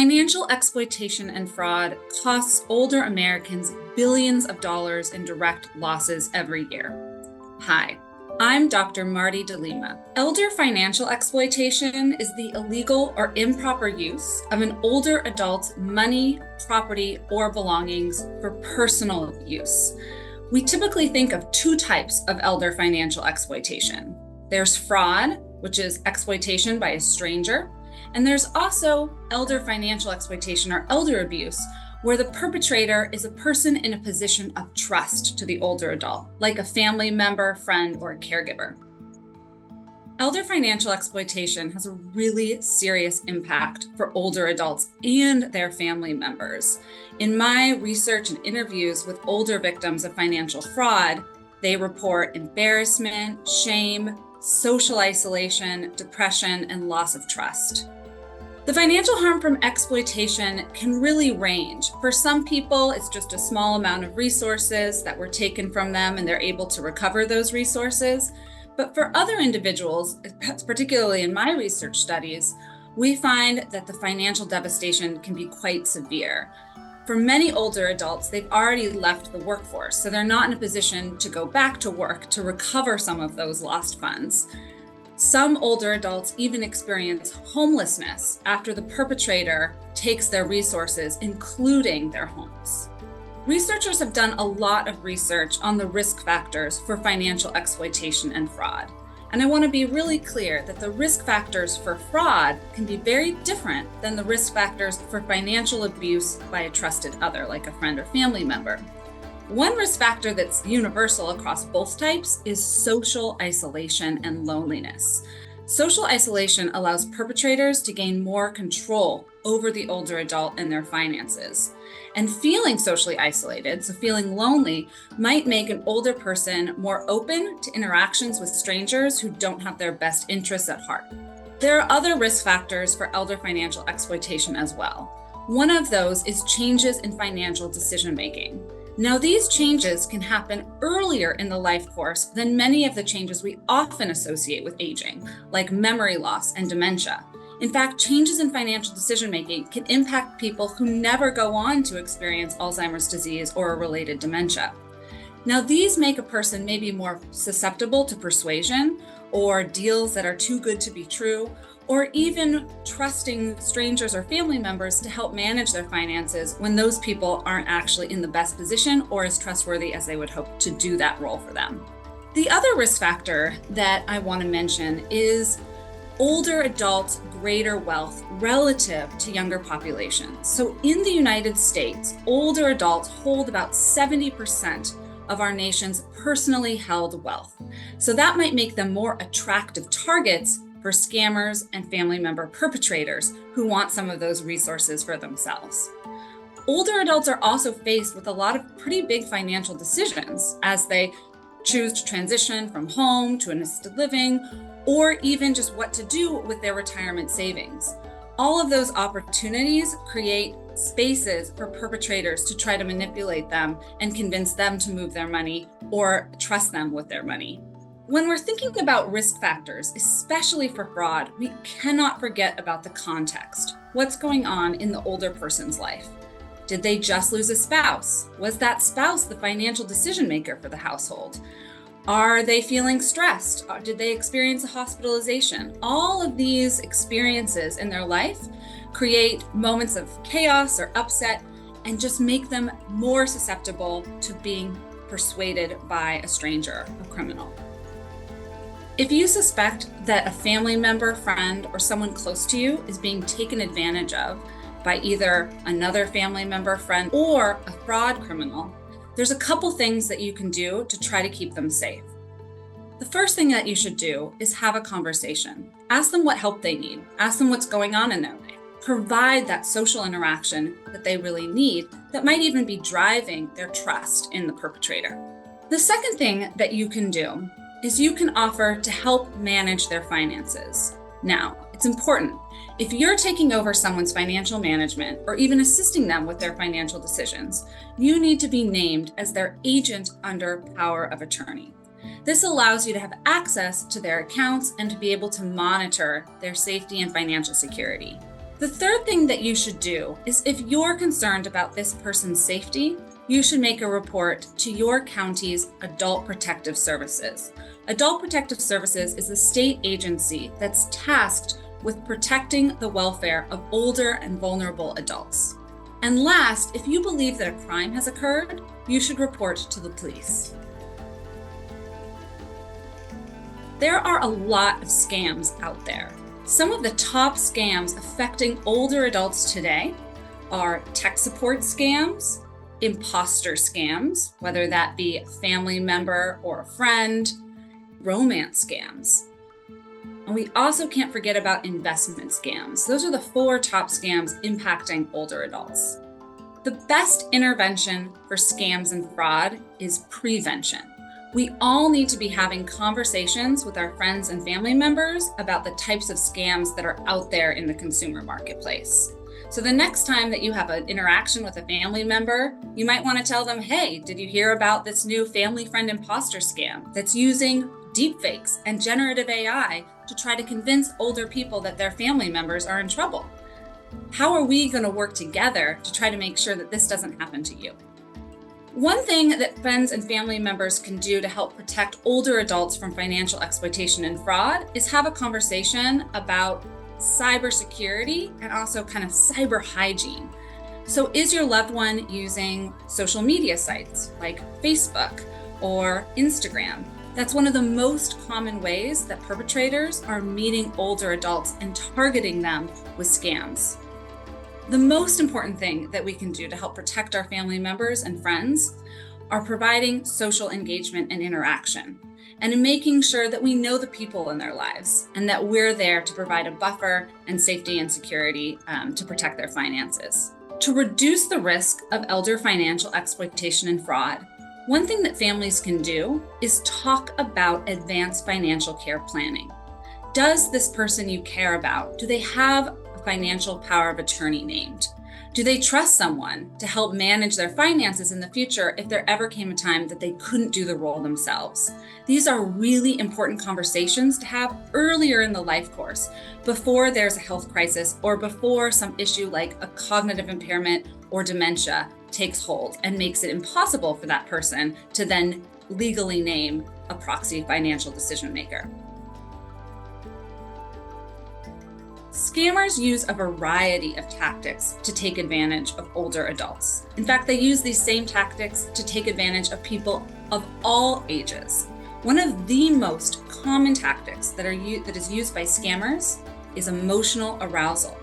Financial exploitation and fraud costs older Americans billions of dollars in direct losses every year. Hi, I'm Dr. Marti DeLiema. Elder financial exploitation is the illegal or improper use of an older adult's money, property, or belongings for personal use. We typically think of two types of elder financial exploitation. There's fraud, which is exploitation by a stranger, and there's also elder financial exploitation or elder abuse, where the perpetrator is a person in a position of trust to the older adult, like a family member, friend, or a caregiver. Elder financial exploitation has a really serious impact for older adults and their family members. In my research and interviews with older victims of financial fraud, they report embarrassment, shame, social isolation, depression, and loss of trust. The financial harm from exploitation can really range. For some people, it's just a small amount of resources that were taken from them and they're able to recover those resources. But for other individuals, particularly in my research studies, we find that the financial devastation can be quite severe. For many older adults, they've already left the workforce, so they're not in a position to go back to work to recover some of those lost funds. Some older adults even experience homelessness after the perpetrator takes their resources, including their homes. Researchers have done a lot of research on the risk factors for financial exploitation and fraud. And I want to be really clear that the risk factors for fraud can be very different than the risk factors for financial abuse by a trusted other, like a friend or family member. One risk factor that's universal across both types is social isolation and loneliness. Social isolation allows perpetrators to gain more control over the older adult and their finances. And feeling socially isolated, so feeling lonely, might make an older person more open to interactions with strangers who don't have their best interests at heart. There are other risk factors for elder financial exploitation as well. One of those is changes in financial decision-making. Now, these changes can happen earlier in the life course than many of the changes we often associate with aging, like memory loss and dementia. In fact, changes in financial decision-making can impact people who never go on to experience Alzheimer's disease or a related dementia. Now, these make a person maybe more susceptible to persuasion or deals that are too good to be true, or even trusting strangers or family members to help manage their finances when those people aren't actually in the best position or as trustworthy as they would hope to do that role for them. The other risk factor that I want to mention is older adults' greater wealth relative to younger populations. So in the United States, older adults hold about 70% of our nation's personally held wealth. So that might make them more attractive targets for scammers and family member perpetrators who want some of those resources for themselves. Older adults are also faced with a lot of pretty big financial decisions as they choose to transition from home to an assisted living, or even just what to do with their retirement savings. All of those opportunities create spaces for perpetrators to try to manipulate them and convince them to move their money or trust them with their money. When we're thinking about risk factors, especially for fraud, we cannot forget about the context. What's going on in the older person's life? Did they just lose a spouse? Was that spouse the financial decision maker for the household? Are they feeling stressed? Did they experience a hospitalization? All of these experiences in their life create moments of chaos or upset and just make them more susceptible to being persuaded by a stranger, a criminal. If you suspect that a family member, friend, or someone close to you is being taken advantage of by either another family member, friend, or a fraud criminal, there's a couple things that you can do to try to keep them safe. The first thing that you should do is have a conversation. Ask them what help they need. Ask them what's going on in their life. Provide that social interaction that they really need that might even be driving their trust in the perpetrator. The second thing that you can do is you can offer to help manage their finances. Now, it's important. If you're taking over someone's financial management or even assisting them with their financial decisions, you need to be named as their agent under power of attorney. This allows you to have access to their accounts and to be able to monitor their safety and financial security. The third thing that you should do is, if you're concerned about this person's safety, you should make a report to your county's Adult Protective Services. Adult Protective Services is a state agency that's tasked with protecting the welfare of older and vulnerable adults. And last, if you believe that a crime has occurred, you should report to the police. There are a lot of scams out there. Some of the top scams affecting older adults today are tech support scams, imposter scams, whether that be a family member or a friend, romance scams. And we also can't forget about investment scams. Those are the 4 top scams impacting older adults. The best intervention for scams and fraud is prevention. We all need to be having conversations with our friends and family members about the types of scams that are out there in the consumer marketplace. So the next time that you have an interaction with a family member, you might want to tell them, hey, did you hear about this new family friend imposter scam that's using deepfakes and generative AI to try to convince older people that their family members are in trouble? How are we going to work together to try to make sure that this doesn't happen to you? One thing that friends and family members can do to help protect older adults from financial exploitation and fraud is have a conversation about cybersecurity and also kind of cyber hygiene. So is your loved one using social media sites like Facebook or Instagram? That's one of the most common ways that perpetrators are meeting older adults and targeting them with scams. The most important thing that we can do to help protect our family members and friends are providing social engagement and interaction, and in making sure that we know the people in their lives and that we're there to provide a buffer and safety and security to protect their finances. To reduce the risk of elder financial exploitation and fraud, one thing that families can do is talk about advanced financial care planning. Does this person you care about, do they have financial power of attorney named? Do they trust someone to help manage their finances in the future if there ever came a time that they couldn't do the role themselves? These are really important conversations to have earlier in the life course, before there's a health crisis or before some issue like a cognitive impairment or dementia takes hold and makes it impossible for that person to then legally name a proxy financial decision maker. Scammers use a variety of tactics to take advantage of older adults. In fact, they use these same tactics to take advantage of people of all ages. One of the most common tactics that is used by scammers is emotional arousal.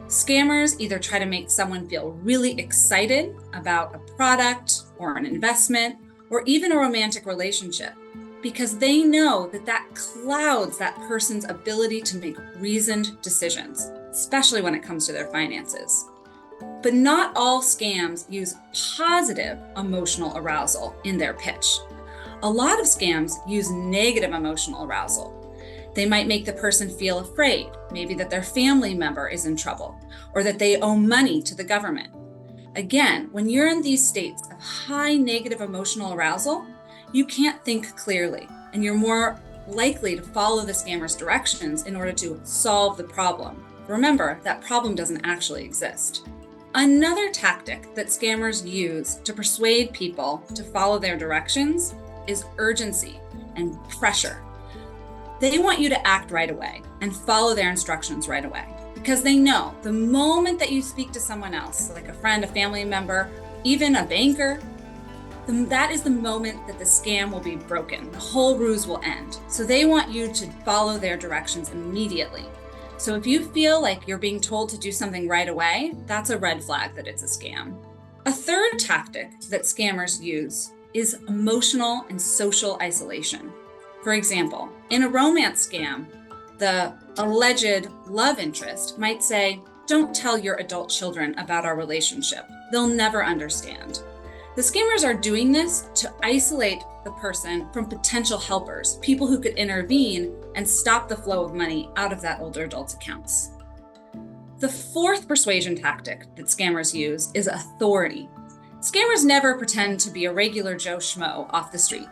Scammers either try to make someone feel really excited about a product or an investment or even a romantic relationship, because they know that that clouds that person's ability to make reasoned decisions, especially when it comes to their finances. But not all scams use positive emotional arousal in their pitch. A lot of scams use negative emotional arousal. They might make the person feel afraid, maybe that their family member is in trouble, or that they owe money to the government. Again, when you're in these states of high negative emotional arousal, you can't think clearly, and you're more likely to follow the scammer's directions in order to solve the problem. Remember, that problem doesn't actually exist. Another tactic that scammers use to persuade people to follow their directions is urgency and pressure. They want you to act right away and follow their instructions right away, because they know the moment that you speak to someone else, like a friend, a family member, even a banker, that is the moment that the scam will be broken. The whole ruse will end. So they want you to follow their directions immediately. So if you feel like you're being told to do something right away, that's a red flag that it's a scam. A third tactic that scammers use is emotional and social isolation. For example, in a romance scam, the alleged love interest might say, "Don't tell your adult children about our relationship. They'll never understand." The scammers are doing this to isolate the person from potential helpers, people who could intervene and stop the flow of money out of that older adult's accounts. The fourth persuasion tactic that scammers use is authority. Scammers never pretend to be a regular Joe Schmo off the street.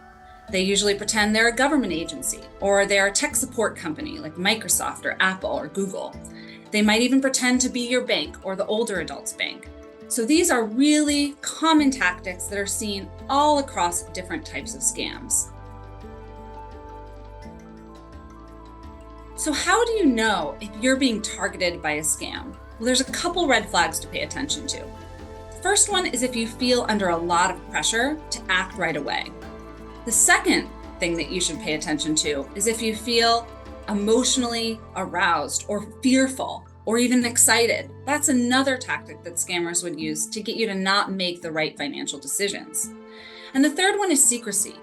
They usually pretend they're a government agency or they're a tech support company like Microsoft or Apple or Google. They might even pretend to be your bank or the older adult's bank. So these are really common tactics that are seen all across different types of scams. So how do you know if you're being targeted by a scam? Well, there's a couple red flags to pay attention to. The first one is if you feel under a lot of pressure to act right away. The second thing that you should pay attention to is if you feel emotionally aroused or fearful or even excited. That's another tactic that scammers would use to get you to not make the right financial decisions. And the third one is secrecy.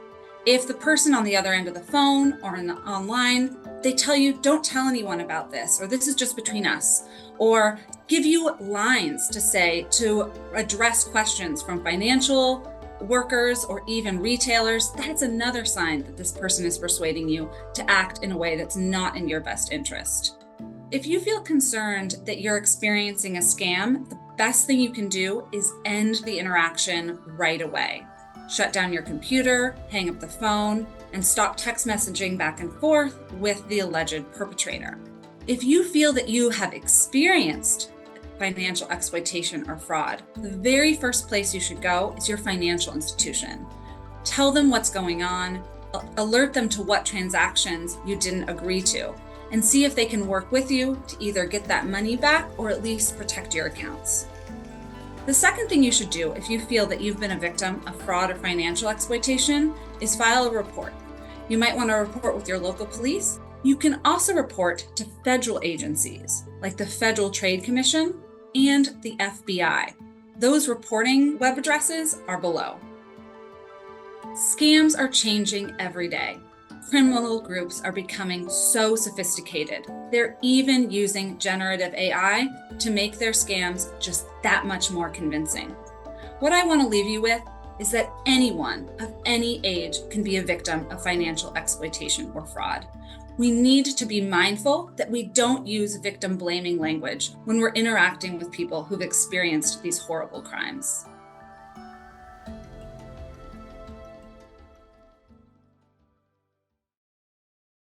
If the person on the other end of the phone or online, they tell you, don't tell anyone about this, or this is just between us, or give you lines to say to address questions from financial workers or even retailers, that's another sign that this person is persuading you to act in a way that's not in your best interest. If you feel concerned that you're experiencing a scam, the best thing you can do is end the interaction right away. Shut down your computer, hang up the phone, and stop text messaging back and forth with the alleged perpetrator. If you feel that you have experienced financial exploitation or fraud, the very first place you should go is your financial institution. Tell them what's going on, alert them to what transactions you didn't agree to, and see if they can work with you to either get that money back or at least protect your accounts. The second thing you should do if you feel that you've been a victim of fraud or financial exploitation is file a report. You might want to report with your local police. You can also report to federal agencies like the Federal Trade Commission and the FBI. Those reporting web addresses are below. Scams are changing every day. Criminal groups are becoming so sophisticated. They're even using generative AI to make their scams just that much more convincing. What I want to leave you with is that anyone of any age can be a victim of financial exploitation or fraud. We need to be mindful that we don't use victim blaming language when we're interacting with people who've experienced these horrible crimes.